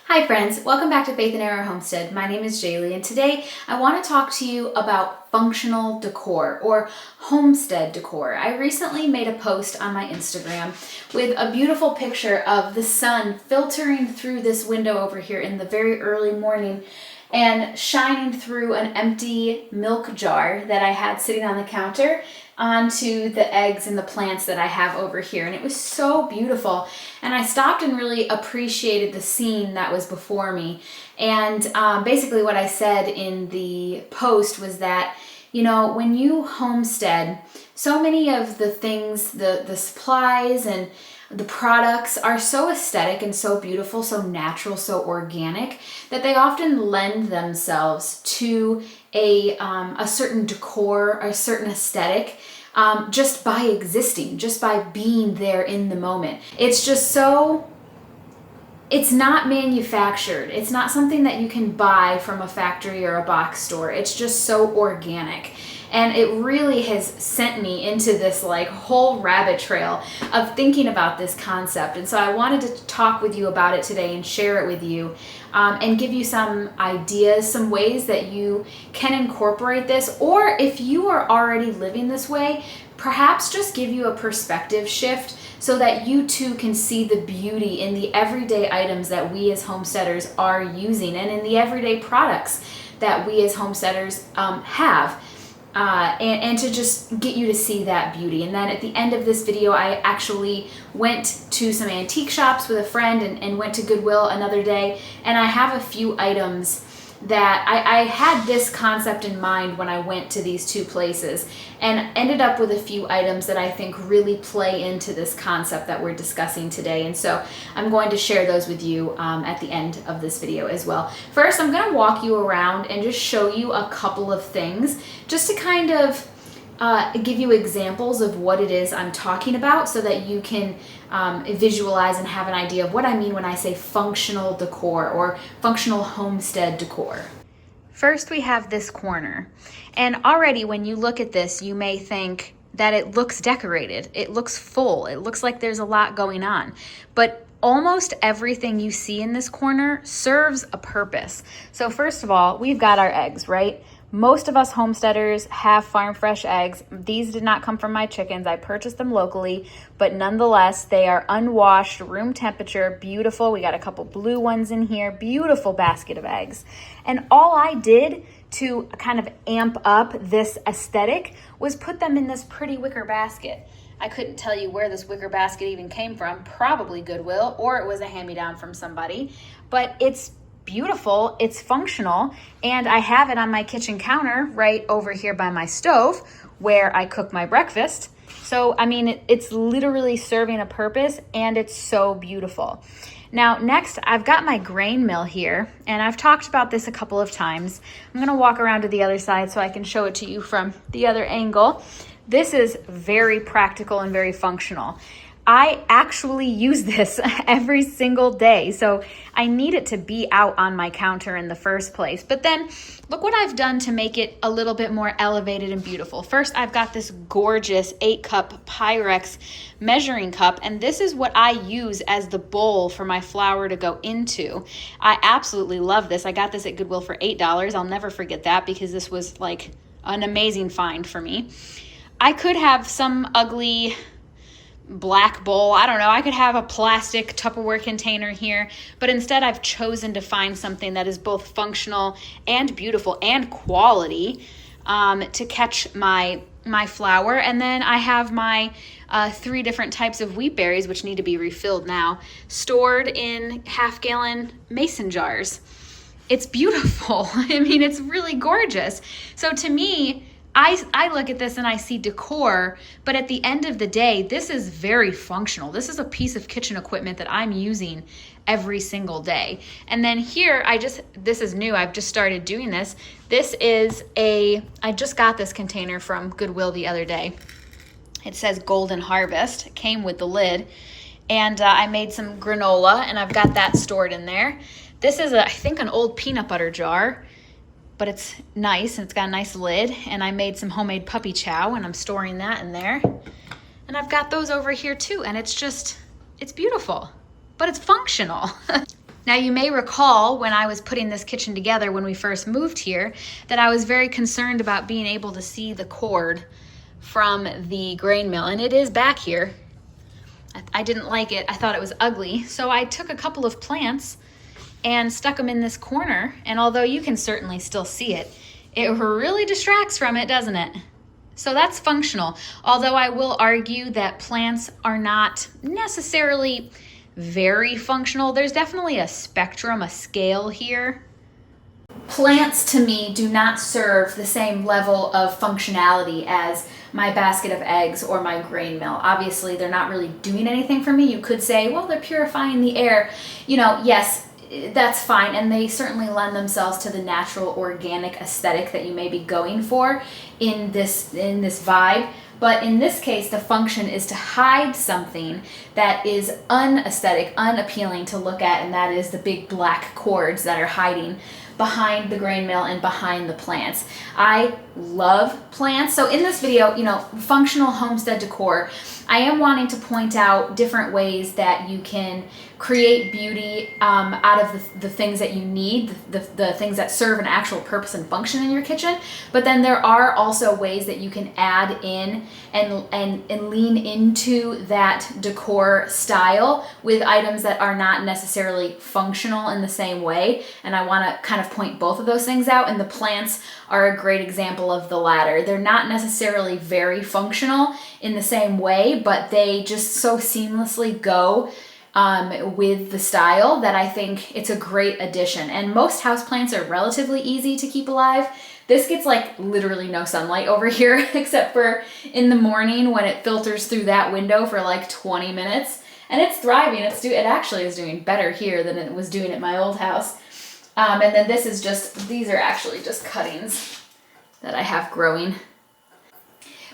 Hi friends, welcome back to Faith and Error Homestead. My name is Jaylee and today I want to talk to you about functional decor or homestead decor. I recently made a post on my Instagram with a beautiful picture of the sun filtering through this window over here in the very early morning and shining through an empty milk jar that I had sitting on the counter onto the eggs and the plants that I have over here. And it was so beautiful. And I stopped and really appreciated the scene that was before me. And basically what I said in the post was that, you know, when you homestead, so many of the things, the supplies and the products are so aesthetic and so beautiful, so natural, so organic, that they often lend themselves to a certain decor, a certain aesthetic, just by existing, just by being there in the moment. It's just so, it's not manufactured. It's not something that you can buy from a factory or a box store. It's just so organic. And it really has sent me into this like whole rabbit trail of thinking about this concept. And so I wanted to talk with you about it today and share it with you and give you some ideas, some ways that you can incorporate this. Or if you are already living this way, perhaps just give you a perspective shift so that you too can see the beauty in the everyday items that we as homesteaders are using and in the everyday products that we as homesteaders have. And to just get you to see that beauty. And then at the end of this video, I actually went to some antique shops with a friend and went to Goodwill another day. And I have a few items that I had this concept in mind when I went to these two places and ended up with a few items that I think really play into this concept that we're discussing today. And so I'm going to share those with you at the end of this video as well. First, I'm going to walk you around and just show you a couple of things just to kind of give you examples of what it is I'm talking about so that you can visualize and have an idea of what I mean when I say functional decor or functional homestead decor. First, we have this corner. And already when you look at this, you may think that it looks decorated. It looks full. It looks like there's a lot going on. But almost everything you see in this corner serves a purpose. So first of all, we've got our eggs, right? Most of us homesteaders have farm fresh eggs. These did not come from my chickens. I purchased them locally, but nonetheless, they are unwashed, room temperature, beautiful. We got a couple blue ones in here, beautiful basket of eggs. And all I did to kind of amp up this aesthetic was put them in this pretty wicker basket. I couldn't tell you where this wicker basket even came from, probably Goodwill, or it was a hand-me-down from somebody, but it's beautiful, it's functional, and I have it on my kitchen counter right over here by my stove where I cook my breakfast. So, I mean, it's literally serving a purpose and it's so beautiful. Now, next, I've got my grain mill here, and I've talked about this a couple of times. I'm gonna walk around to the other side so I can show it to you from the other angle. This is very practical and very functional. I actually use this every single day, so I need it to be out on my counter in the first place. But then look what I've done to make it a little bit more elevated and beautiful. First, I've got this gorgeous 8-cup Pyrex measuring cup, and this is what I use as the bowl for my flour to go into. I absolutely love this. I got this at Goodwill for $8. I'll never forget that because this was like an amazing find for me. I could have some ugly black bowl. I don't know. I could have a plastic Tupperware container here, but instead I've chosen to find something that is both functional and beautiful and quality to catch my flour. And then I have my 3 different types of wheat berries, which need to be refilled now, stored in half-gallon mason jars. It's beautiful. I mean, it's really gorgeous. So to me, I look at this and I see decor, but at the end of the day, this is very functional. This is a piece of kitchen equipment that I'm using every single day. And then here, this is new. I've just started doing this. I just got this container from Goodwill the other day. It says Golden Harvest. It came with the lid. And I made some granola, and I've got that stored in there. This is, I think, an old peanut butter jar, but it's nice and it's got a nice lid. And I made some homemade puppy chow and I'm storing that in there. And I've got those over here too. And it's beautiful, but it's functional. Now you may recall when I was putting this kitchen together when we first moved here that I was very concerned about being able to see the cord from the grain mill, and it is back here. I didn't like it. I thought it was ugly. So I took a couple of plants and stuck them in this corner, and although you can certainly still see it, it really distracts from it, doesn't it? So that's functional. Although I will argue that plants are not necessarily very functional. There's definitely a spectrum, a scale here. Plants to me do not serve the same level of functionality as my basket of eggs or my grain mill. Obviously, they're not really doing anything for me. You could say, well, they're purifying the air. You know, yes, that's fine, and they certainly lend themselves to the natural organic aesthetic that you may be going for in this vibe. But in this case, the function is to hide something that is unaesthetic, unappealing to look at, and that is the big black cords that are hiding behind the grain mill and behind the plants. I love plants. So in this video, you know, functional homestead decor, I am wanting to point out different ways that you can create beauty out of the things that you need, the things that serve an actual purpose and function in your kitchen. But then there are also ways that you can add in and lean into that decor style with items that are not necessarily functional in the same way. And I want to kind of point both of those things out, and the plants are a great example of the latter. They're not necessarily very functional in the same way, but they just so seamlessly go with the style that I think it's a great addition. And most houseplants are relatively easy to keep alive. This gets like literally no sunlight over here except for in the morning when it filters through that window for like 20 minutes. And it's thriving. It actually is doing better here than it was doing at my old house. And then this is these are actually just cuttings that I have growing.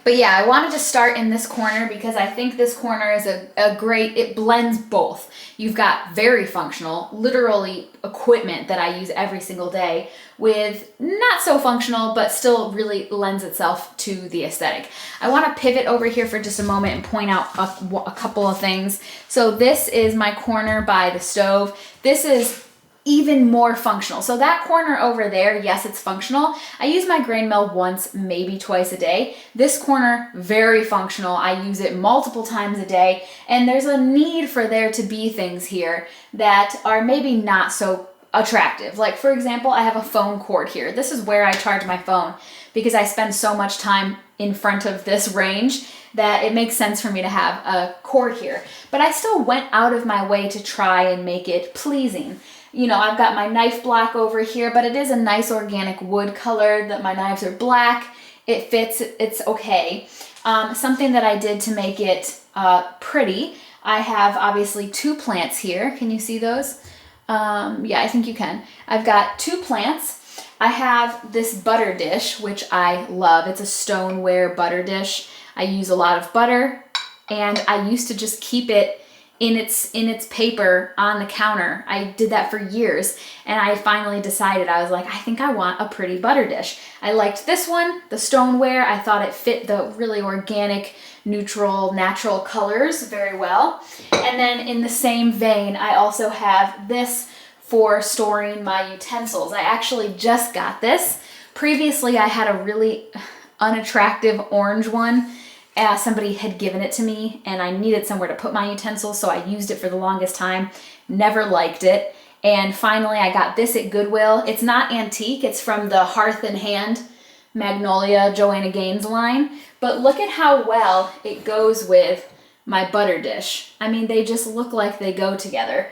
But yeah, I wanted to start in this corner because I think this corner is a great, it blends both. You've got very functional, literally equipment that I use every single day with not so functional, but still really lends itself to the aesthetic. I want to pivot over here for just a moment and point out a couple of things. So this is my corner by the stove. This is even more functional. So that corner over there, yes, it's functional. I use my grain mill once, maybe twice a day. This corner, very functional. I use it multiple times a day, and there's a need for there to be things here that are maybe not so attractive. Like for example, I have a phone cord here. This is where I charge my phone because I spend so much time in front of this range that it makes sense for me to have a cord here. But I still went out of my way to try and make it pleasing. You know, I've got my knife block over here, but it is a nice organic wood color that my knives are black. It fits, it's okay. Something that I did to make it pretty, I have obviously 2 plants here. Can you see those? Yeah, I think you can. I've got 2 plants. I have this butter dish, which I love. It's a stoneware butter dish. I use a lot of butter, and I used to just keep it in its paper on the counter. I did that for years, and I finally decided, I was like, I think I want a pretty butter dish. I liked this one, the stoneware. I thought it fit the really organic, neutral, natural colors very well. And then in the same vein, I also have this for storing my utensils. I actually just got this. Previously, I had a really unattractive orange one. Somebody had given it to me and I needed somewhere to put my utensils, so I used it for the longest time. Never liked it. And finally I got this at Goodwill. It's not antique, it's from the Hearth and Hand Magnolia Joanna Gaines line, but look at how well it goes with my butter dish. I mean, they just look like they go together.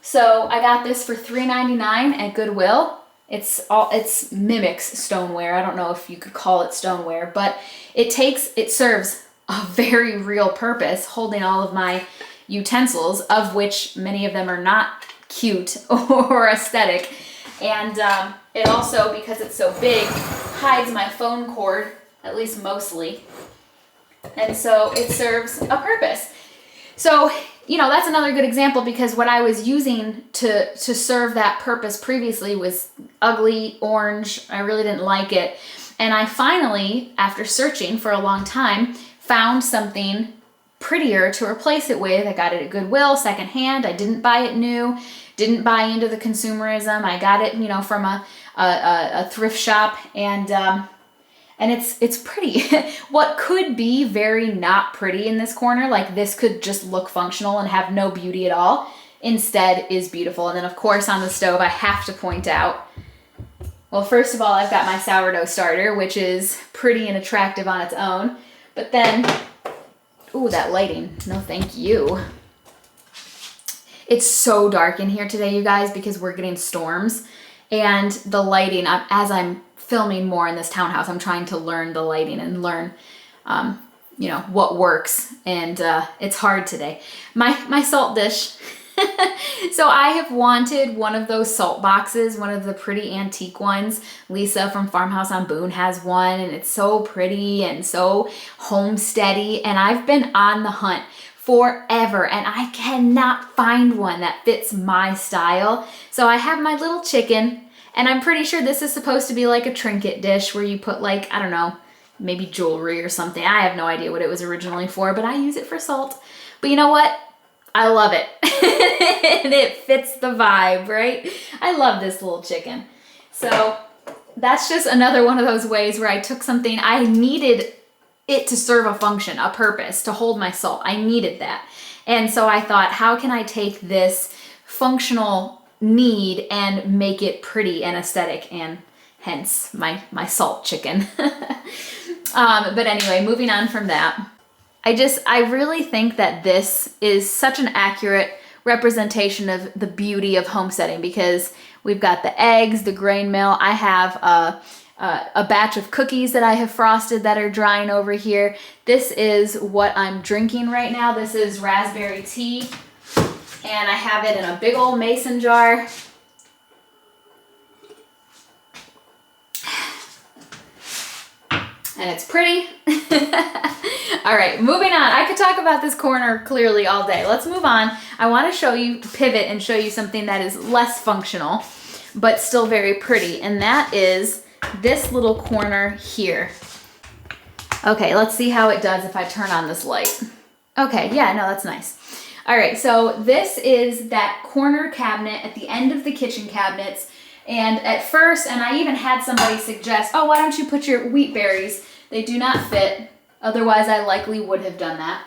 So I got this for $3.99 at Goodwill. It's mimics stoneware. I don't know if you could call it stoneware, but it serves a very real purpose, holding all of my utensils, of which many of them are not cute or aesthetic. And it also, because it's so big, hides my phone cord, at least mostly. And so it serves a purpose. So, you know, that's another good example, because what I was using to serve that purpose previously was ugly orange. I really didn't like it. And I finally, after searching for a long time, found something prettier to replace it with. I got it at Goodwill, secondhand. I didn't buy it new. didn't buy into the consumerism. I got it, you know, from a thrift shop, and it's pretty. What could be very not pretty in this corner, like this could just look functional and have no beauty at all, instead is beautiful. And then of course on the stove, I have to point out, well, first of all, I've got my sourdough starter, which is pretty and attractive on its own. But then, ooh, that lighting, no thank you. It's so dark in here today, you guys, because we're getting storms. And the lighting, as I'm filming more in this townhouse, I'm trying to learn the lighting and learn, you know, what works. And it's hard today. My salt dish. So I have wanted one of those salt boxes, one of the pretty antique ones. Lisa from Farmhouse on Boone has one, and it's so pretty and so homesteady. And I've been on the hunt forever, and I cannot find one that fits my style. So I have my little chicken, and I'm pretty sure this is supposed to be like a trinket dish where you put, like, I don't know, maybe jewelry or something. I have no idea what it was originally for, but I use it for salt. But you know what? I love it. And it fits the vibe, right? I love this little chicken. So that's just another one of those ways where I took something, I needed it to serve a function, a purpose, to hold my salt. I needed that. And so I thought, how can I take this functional need and make it pretty and aesthetic, and hence my salt chicken. But anyway, moving on from that. I really think that this is such an accurate representation of the beauty of homesteading, because we've got the eggs, the grain mill. I have a batch of cookies that I have frosted that are drying over here. This is what I'm drinking right now. This is raspberry tea, and I have it in a big old mason jar. And it's pretty. All right, moving on. I could talk about this corner clearly all day. Let's move on. I want to show you, pivot and show you something that is less functional, but still very pretty. And that is this little corner here. Okay, let's see how it does if I turn on this light. Okay, yeah, no, that's nice. All right, so this is that corner cabinet at the end of the kitchen cabinets. And at first, and I even had somebody suggest, oh, why don't you put your wheat berries? They do not fit. Otherwise, I likely would have done that.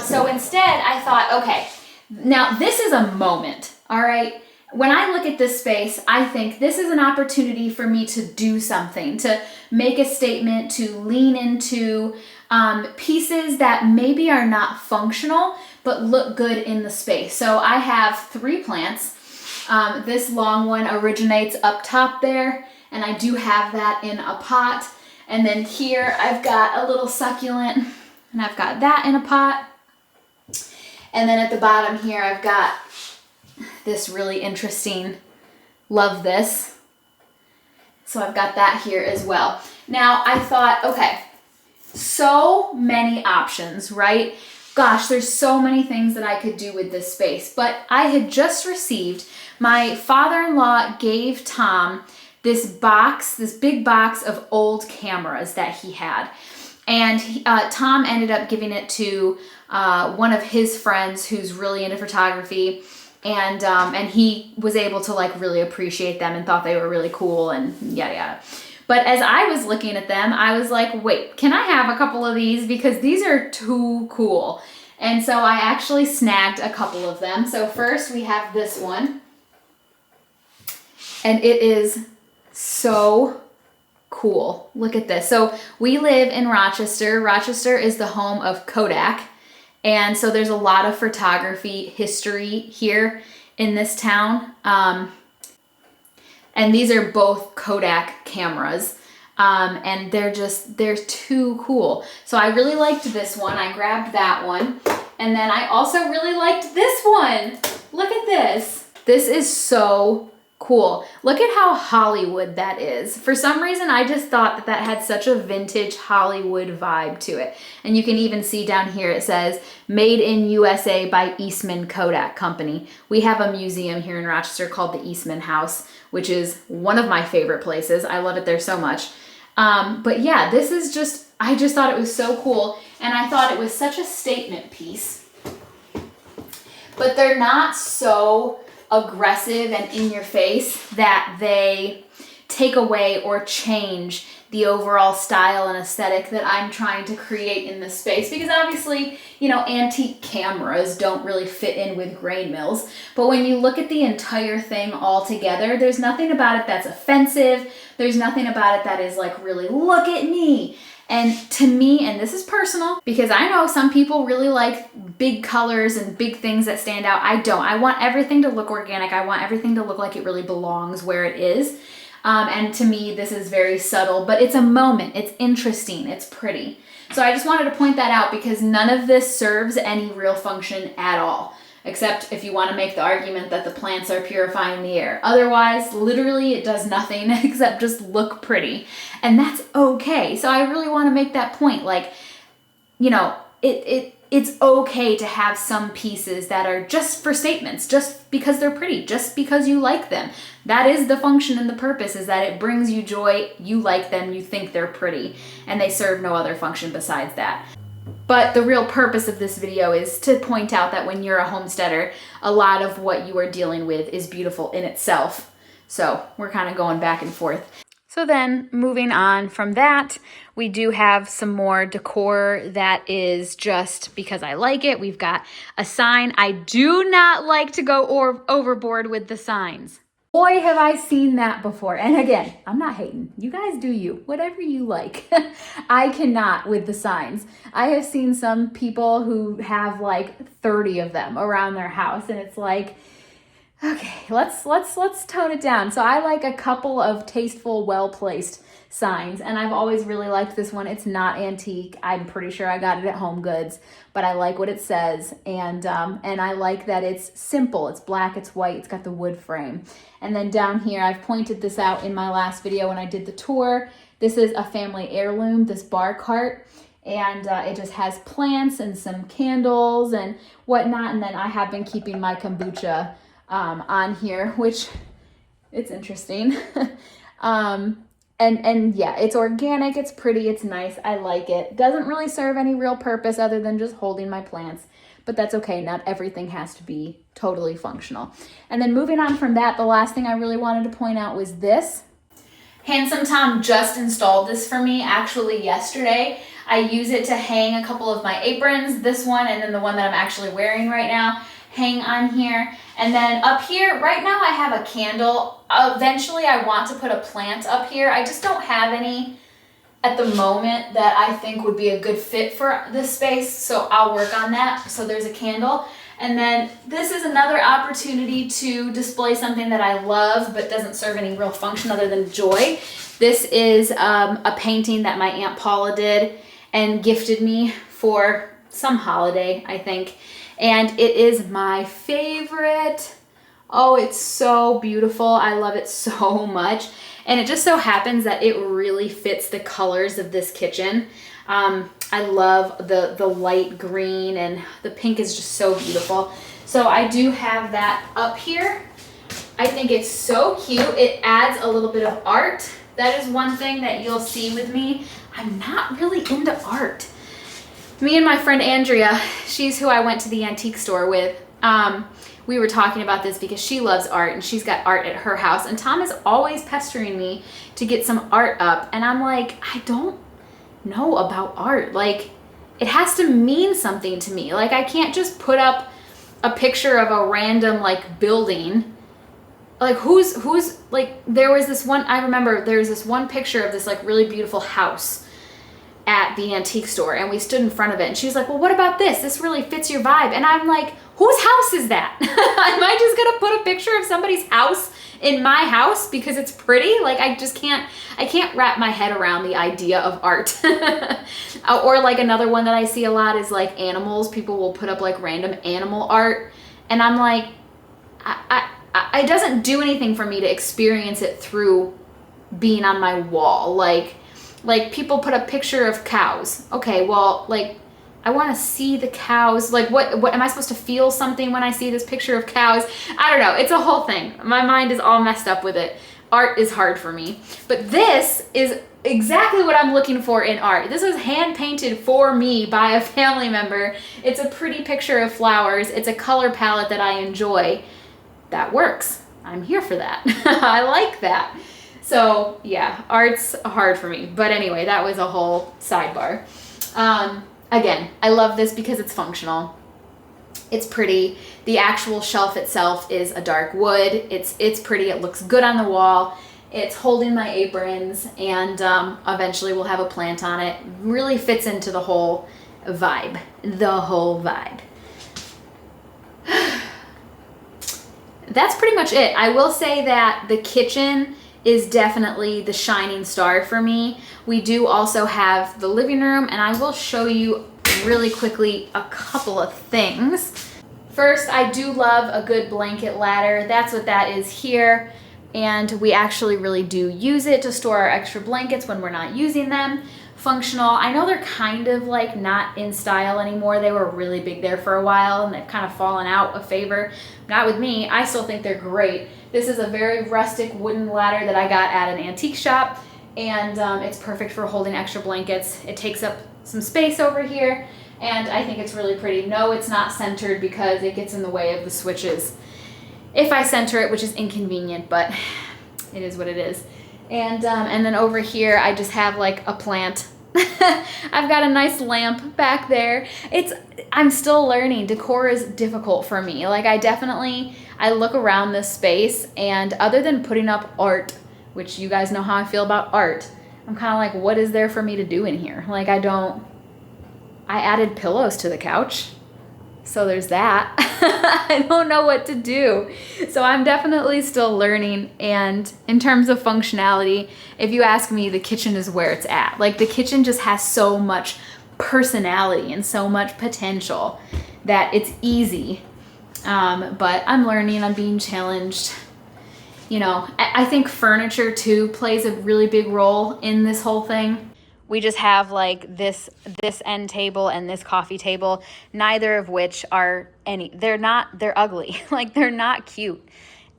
So instead, I thought, okay, now this is a moment, all right? When I look at this space, I think this is an opportunity for me to do something, to make a statement, to lean into pieces that maybe are not functional, but look good in the space. So I have 3 plants. This long one originates up top there, and I do have that in a pot. And then here I've got a little succulent, and I've got that in a pot. And then at the bottom here I've got this really interesting, love this. So I've got that here as well. Now I thought, okay, so many options, right? Gosh, there's so many things that I could do with this space. But I had just received, my father-in-law gave Tom this box, this big box of old cameras that he had. And Tom ended up giving it to one of his friends who's really into photography. And he was able to like really appreciate them and thought they were really cool and yada yada. But as I was looking at them, I was like, wait, can I have a couple of these? Because these are too cool. And so I actually snagged a couple of them. So first we have this one. And it is so cool. Look at this. So we live in Rochester. Rochester is the home of Kodak. And so there's a lot of photography history here in this town. And these are both Kodak cameras. And they're too cool. So I really liked this one. I grabbed that one. And then I also really liked this one. Look at this. This is so cool. Look at how Hollywood that is. For some reason, I just thought that that had such a vintage Hollywood vibe to it. And you can even see down here, it says, made in USA by Eastman Kodak Company. We have a museum here in Rochester called the Eastman House, which is one of my favorite places. I love it there so much. But yeah, this is just, I just thought it was so cool. And I thought it was such a statement piece. But they're not so aggressive and in your face that they take away or change the overall style and aesthetic that I'm trying to create in this space. Because obviously, you know, antique cameras don't really fit in with grain mills. But when you look at the entire thing all together, there's nothing about it that's offensive. There's nothing about it that is like, really, look at me. And to me, and this is personal, because I know some people really like big colors and big things that stand out. I don't. I want everything to look organic. I want everything to look like it really belongs where it is. And to me, this is very subtle, but it's a moment. It's interesting. It's pretty. So I just wanted to point that out because none of this serves any real function at all, except if you want to make the argument that the plants are purifying the air. Otherwise, literally, it does nothing except just look pretty. And that's okay. So I really want to make that point. Like, you know, it's okay to have some pieces that are just for statements, just because they're pretty, just because you like them. That is the function and the purpose, is that it brings you joy, you like them, you think they're pretty, and they serve no other function besides that. But the real purpose of this video is to point out that when you're a homesteader, a lot of what you are dealing with is beautiful in itself. So we're kind of going back and forth. So then moving on from that, we do have some more decor that is just because I like it. We've got a sign. I do not like to go overboard with the signs. Boy, have I seen that before. And again, I'm not hating. You guys do you, whatever you like. I cannot with the signs. I have seen some people who have like 30 of them around their house, and it's like, okay, let's tone it down. So I like a couple of tasteful, well-placed signs, and I've always really liked this one. It's not antique. I'm pretty sure I got it at Home Goods, but I like what it says, and I like that it's simple. It's black, it's white, it's got the wood frame. And then down here, I've pointed this out in my last video when I did the tour. This is a family heirloom, this bar cart, and it just has plants and some candles and whatnot. And then I have been keeping my kombucha on here, which it's interesting. And yeah, it's organic, it's pretty, it's nice, I like it. Doesn't really serve any real purpose other than just holding my plants, but that's okay. Not everything has to be totally functional. And then moving on from that, the last thing I really wanted to point out was this. Handsome Tom just installed this for me actually yesterday. I use it to hang a couple of my aprons, this one and then the one that I'm actually wearing right now, hang on here. And then up here, right now I have a candle. Eventually I want to put a plant up here. I just don't have any at the moment that I think would be a good fit for this space, so I'll work on that. So there's a candle. And then this is another opportunity to display something that I love but doesn't serve any real function other than joy. This is a painting that my Aunt Paula did and gifted me for some holiday, I think. And it is my favorite. Oh, it's so beautiful. I love it so much. And it just so happens that it really fits the colors of this kitchen. I love the light green, and the pink is just so beautiful. So I do have that up here. I think it's so cute. It adds a little bit of art. That is one thing that you'll see with me. I'm not really into art. Me and my friend Andrea, she's who I went to the antique store with, we were talking about this because she loves art and she's got art at her house, and Tom is always pestering me to get some art up, and I'm like, I don't know about art. Like, it has to mean something to me. Like, I can't just put up a picture of a random like building. Like, who's like, there was this one, I remember there was this one picture of this like really beautiful house at the antique store, and we stood in front of it, and she was like, well, what about this? This really fits your vibe. And I'm like, whose house is that? Am I just gonna put a picture of somebody's house in my house because it's pretty? Like, I can't wrap my head around the idea of art. Or like another one that I see a lot is like animals. People will put up like random animal art, and I'm like, it doesn't do anything for me to experience it through being on my wall. Like people put a picture of cows. Okay, well, like, I want to see the cows. Like, what am I supposed to feel something when I see this picture of cows? I don't know. It's a whole thing. My mind is all messed up with it. Art is hard for me. But this is exactly what I'm looking for in art. This was hand painted for me by a family member. It's a pretty picture of flowers. It's a color palette that I enjoy. that works. I'm here for that. I like that. So yeah, art's hard for me. But anyway, that was a whole sidebar. Again, I love this because it's functional. It's pretty. The actual shelf itself is a dark wood. It's pretty. It looks good on the wall. It's holding my aprons, and eventually we'll have a plant on it. Really fits into the whole vibe. The whole vibe. That's pretty much it. I will say that the kitchen is definitely the shining star for me. We do also have the living room, and I will show you really quickly a couple of things. First, I do love a good blanket ladder. That's what that is here. And we actually really do use it to store our extra blankets when we're not using them. Functional. I know they're kind of like not in style anymore. They were really big there for a while and they've kind of fallen out of favor. Not with me. I still think they're great. This is a very rustic wooden ladder that I got at an antique shop, and it's perfect for holding extra blankets. It takes up some space over here, and I think it's really pretty. No, it's not centered because it gets in the way of the switches if I center it, which is inconvenient, but it is what it is. And then over here, I just have like a plant. I've got a nice lamp back there. I'm still learning. Decor is difficult for me. Like I look around this space, and other than putting up art, which you guys know how I feel about art, I'm kind of like, what is there for me to do in here? Like I added pillows to the couch. So there's that. I don't know what to do. So I'm definitely still learning. And in terms of functionality, if you ask me, the kitchen is where it's at. Like the kitchen just has so much personality and so much potential that it's easy. But I'm learning, I'm being challenged. You know, I think furniture too plays a really big role in this whole thing. We just have like this end table and this coffee table, neither of which are they're ugly. Like they're not cute.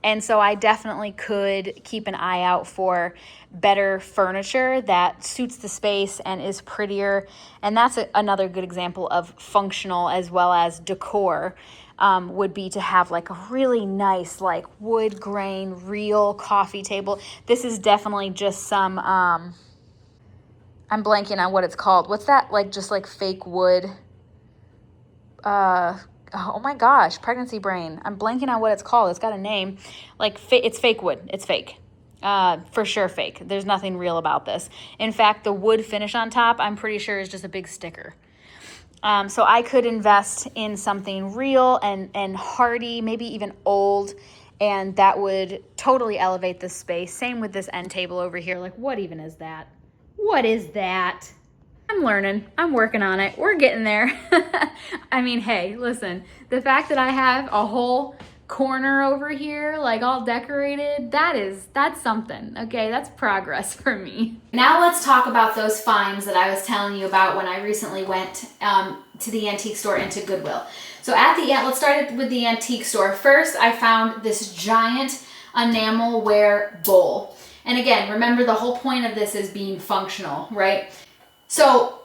And so I definitely could keep an eye out for better furniture that suits the space and is prettier. And that's another good example of functional as well as decor, would be to have like a really nice like wood grain, real coffee table. This is definitely just some, I'm blanking on what it's called. What's that? Like just like fake wood. Oh my gosh, pregnancy brain. I'm blanking on what it's called. It's got a name. Like it's fake wood. It's fake. For sure fake. There's nothing real about this. In fact, the wood finish on top, I'm pretty sure is just a big sticker. So I could invest in something real and hardy, maybe even old, and that would totally elevate the space. Same with this end table over here. Like, what even is that? What is that? I'm learning. I'm working on it. We're getting there. I mean, hey, listen, the fact that I have a whole corner over here, like all decorated, that's something. Okay, that's progress for me. Now let's talk about those finds that I was telling you about when I recently went to the antique store and to Goodwill. So let's start with the antique store. First, I found this giant enamelware bowl. And again, remember the whole point of this is being functional, right? So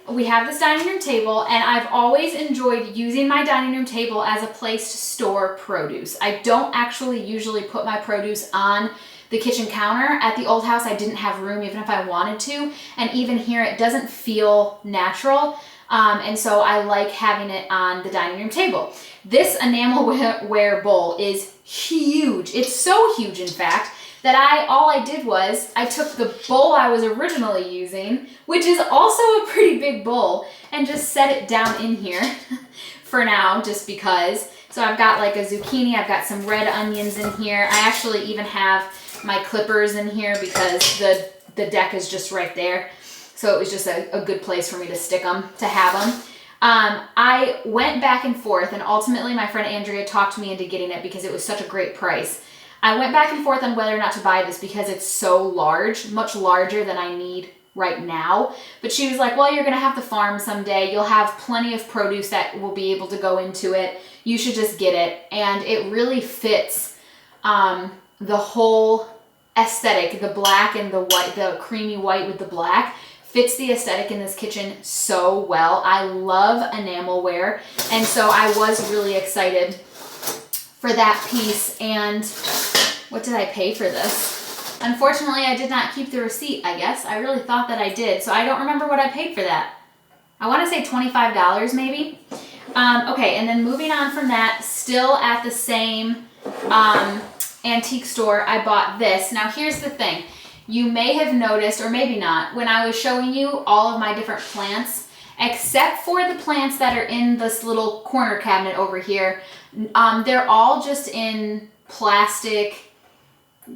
we have this dining room table, and I've always enjoyed using my dining room table as a place to store produce. I don't actually usually put my produce on the kitchen counter. At the old house, I didn't have room even if I wanted to. And even here, it doesn't feel natural. And so I like having it on the dining room table. This enamelware bowl is huge. It's so huge, in fact, that all I did was I took the bowl I was originally using, which is also a pretty big bowl, and just set it down in here for now, just because. So I've got like a zucchini, I've got some red onions in here. I actually even have my clippers in here because the deck is just right there. So it was just a good place for me to stick them, to have them. I went back and forth, and ultimately my friend Andrea talked me into getting it because it was such a great price. I went back and forth on whether or not to buy this because it's so large, much larger than I need right now. But she was like, well, you're going to have to farm someday. You'll have plenty of produce that will be able to go into it. You should just get it. And it really fits the whole aesthetic, the black and the white, the creamy white with the black. Fits the aesthetic in this kitchen so well. I love enamelware. And so I was really excited for that piece. And what did I pay for this? Unfortunately, I did not keep the receipt, I guess. I really thought that I did, so I don't remember what I paid for that. I want to say $25 maybe. Okay, and then moving on from that, still at the same antique store, I bought this. Now here's the thing. You may have noticed, or maybe not, when I was showing you all of my different plants, except for the plants that are in this little corner cabinet over here, they're all just in plastic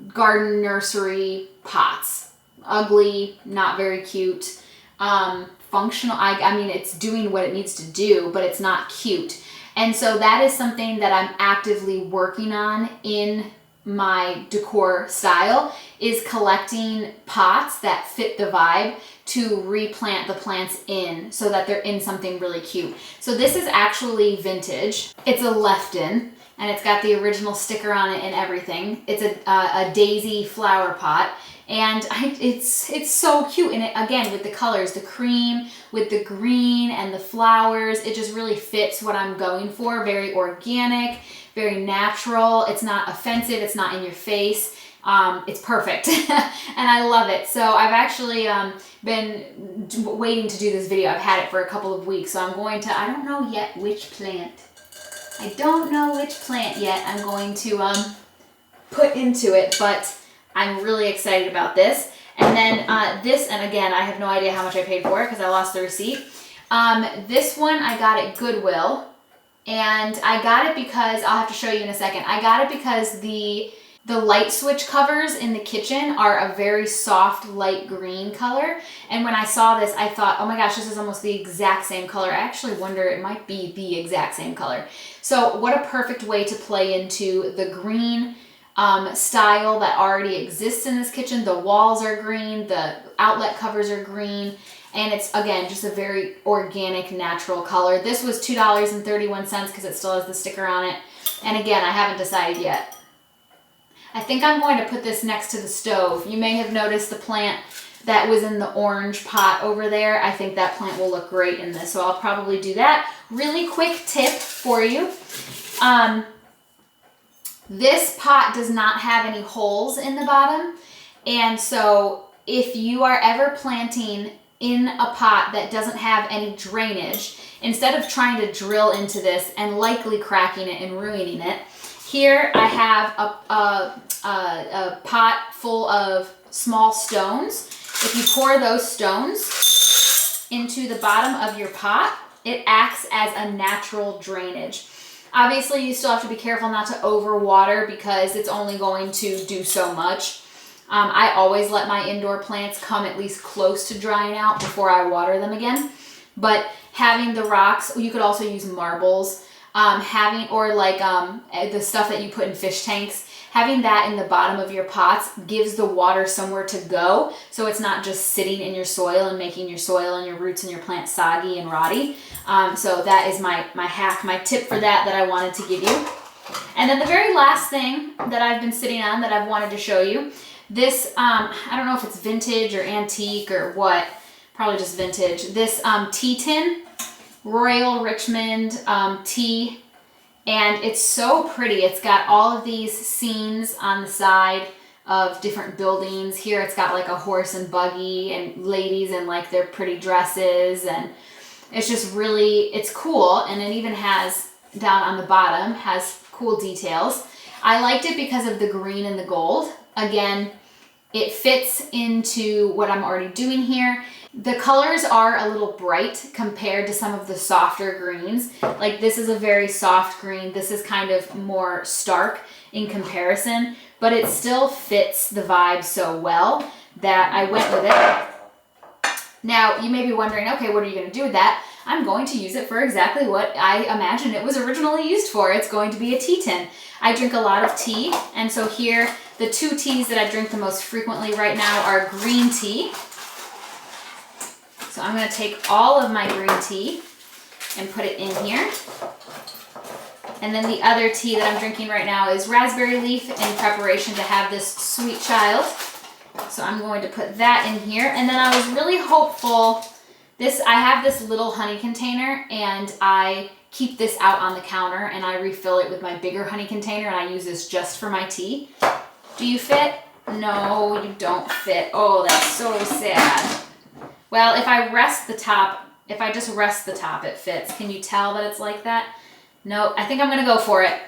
garden nursery pots. Ugly, not very cute. Functional, I mean, it's doing what it needs to do, but it's not cute. And so that is something that I'm actively working on in my decor style, is collecting pots that fit the vibe to replant the plants in so that they're in something really cute. So this is actually vintage. It's a Lefton, and it's got the original sticker on it and everything. It's a daisy flower pot. And it's so cute. And it, again, with the colors, the cream, with the green and the flowers, it just really fits what I'm going for. Very organic, very natural. It's not offensive. It's not in your face. It's perfect. And I love it. So I've actually been waiting to do this video. I've had it for a couple of weeks. So I'm going to, I don't know yet which plant. I don't know which plant yet I'm going to put into it, but I'm really excited about this. And then this, and again, I have no idea how much I paid for it because I lost the receipt. This one I got at Goodwill, and I got it because, I'll have to show you in a second, I got it because the light switch covers in the kitchen are a very soft light green color. And when I saw this, I thought, oh my gosh, this is almost the exact same color. I actually wonder, it might be the exact same color. So what a perfect way to play into the green style that already exists in this kitchen. The walls are green, the outlet covers are green, and it's, again, just a very organic, natural color. This was $2.31 because it still has the sticker on it. And again, I haven't decided yet. I think I'm going to put this next to the stove. You may have noticed the plant that was in the orange pot over there. I think that plant will look great in this, so I'll probably do that. Really quick tip for you. This pot does not have any holes in the bottom, and so if you are ever planting in a pot that doesn't have any drainage, instead of trying to drill into this and likely cracking it and ruining it, here I have a pot full of small stones. If you pour those stones into the bottom of your pot, it acts as a natural drainage. Obviously, you still have to be careful not to overwater because it's only going to do so much. I always let my indoor plants come at least close to drying out before I water them again. But having the rocks, you could also use marbles, or like the stuff that you put in fish tanks, having that in the bottom of your pots gives the water somewhere to go, so it's not just sitting in your soil and making your soil and your roots and your plant soggy and rotty. So that is my hack, my tip for that I wanted to give you. And then the very last thing that I've been sitting on that I've wanted to show you, this, I don't know if it's vintage or antique or what, probably just vintage. This tea tin, Royal Richmond tea. And it's so pretty. It's got all of these scenes on the side of different buildings. Here it's got like a horse and buggy and ladies in like their pretty dresses. And it's just really, it's cool. And it even has, down on the bottom, has cool details. I liked it because of the green and the gold. Again, it fits into what I'm already doing here. The colors are a little bright compared to some of the softer greens. Like this is a very soft green. This is kind of more stark in comparison, but it still fits the vibe so well that I went with it. Now, you may be wondering, okay, what are you going to do with that? I'm going to use it for exactly what I imagined it was originally used for. It's going to be a tea tin. I drink a lot of tea, and so here, the two teas that I drink the most frequently right now are green tea. So I'm going to take all of my green tea and put it in here. And then the other tea that I'm drinking right now is raspberry leaf in preparation to have this sweet child. So I'm going to put that in here. And then I was really hopeful, I have this little honey container and I keep this out on the counter and I refill it with my bigger honey container, and I use this just for my tea. Do you fit? No, you don't fit. Oh, that's so sad. Well, if I just rest the top, it fits. Can you tell that it's like that? No, I think I'm gonna go for it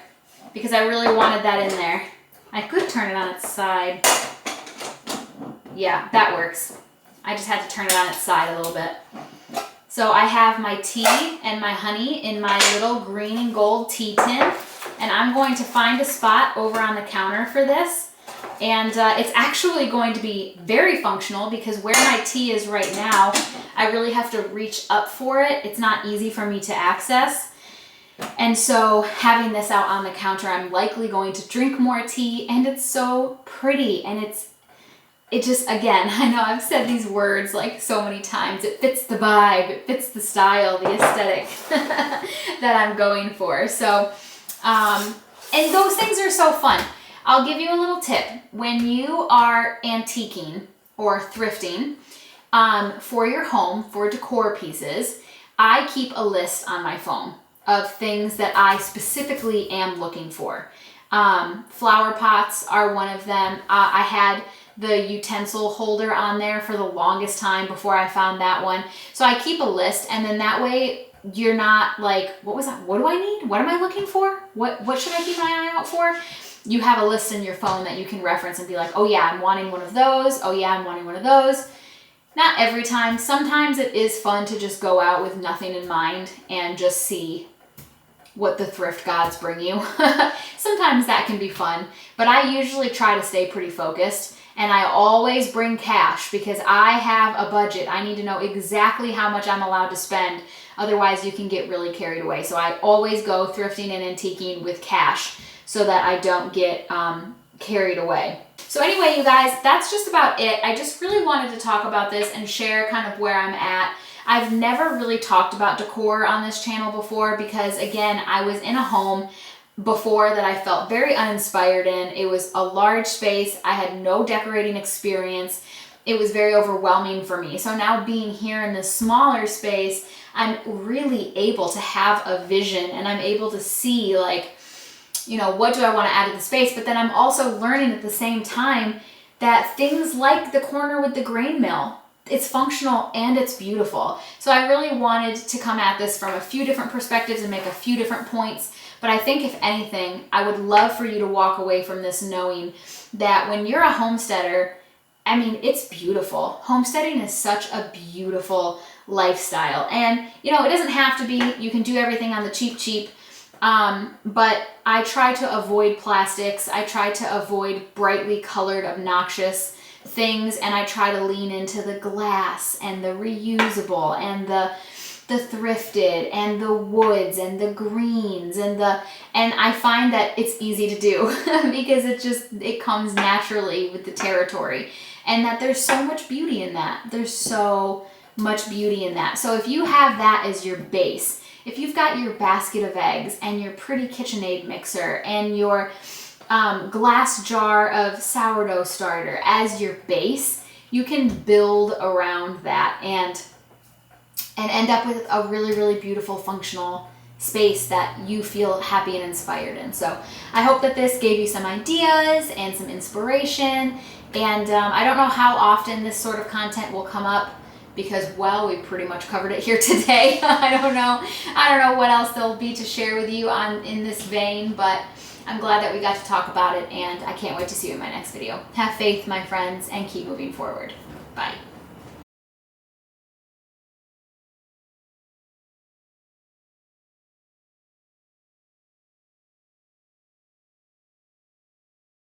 because I really wanted that in there. I could turn it on its side. Yeah, that works. I just had to turn it on its side a little bit. So I have my tea and my honey in my little green and gold tea tin, and I'm going to find a spot over on the counter for this. And it's actually going to be very functional because where my tea is right now, I really have to reach up for it. It's not easy for me to access. And so having this out on the counter, I'm likely going to drink more tea, and it's so pretty. And it just, again, I know I've said these words like so many times. It fits the vibe, it fits the style, the aesthetic that I'm going for. So, and those things are so fun. I'll give you a little tip. When you are antiquing or thrifting for your home, for decor pieces, I keep a list on my phone of things that I specifically am looking for. Flower pots are one of them. I had the utensil holder on there for the longest time before I found that one. So I keep a list, and then that way you're not like, what was that? What do I need? What am I looking for? What should I keep my eye out for? You have a list in your phone that you can reference and be like, oh yeah, I'm wanting one of those. Oh yeah, I'm wanting one of those. Not every time. Sometimes it is fun to just go out with nothing in mind and just see what the thrift gods bring you. Sometimes that can be fun, but I usually try to stay pretty focused, and I always bring cash because I have a budget. I need to know exactly how much I'm allowed to spend. Otherwise you can get really carried away. So I always go thrifting and antiquing with cash so that I don't get carried away. So anyway, you guys, that's just about it. I just really wanted to talk about this and share kind of where I'm at. I've never really talked about decor on this channel before because, again, I was in a home before that I felt very uninspired in. It was a large space. I had no decorating experience. It was very overwhelming for me. So now being here in this smaller space, I'm really able to have a vision, and I'm able to see, like, you know, what do I want to add to the space? But then I'm also learning at the same time that things like the corner with the grain mill, it's functional and it's beautiful. So I really wanted to come at this from a few different perspectives and make a few different points. But I think if anything, I would love for you to walk away from this knowing that when you're a homesteader, I mean, it's beautiful. Homesteading is such a beautiful lifestyle. And, you know, it doesn't have to be, you can do everything on the cheap. But I try to avoid plastics. I try to avoid brightly colored, obnoxious things, and I try to lean into the glass and the reusable and the thrifted and the woods and the greens and I find that it's easy to do because it comes naturally with the territory, and that there's so much beauty in that. There's so much beauty in that. So if you have that as your base, if you've got your basket of eggs and your pretty KitchenAid mixer and your glass jar of sourdough starter as your base, you can build around that and end up with a really, really beautiful, functional space that you feel happy and inspired in. So I hope that this gave you some ideas and some inspiration. And I don't know how often this sort of content will come up because, well, we pretty much covered it here today. I don't know what else there'll be to share with you in this vein, but I'm glad that we got to talk about it, and I can't wait to see you in my next video. Have faith, my friends, and keep moving forward.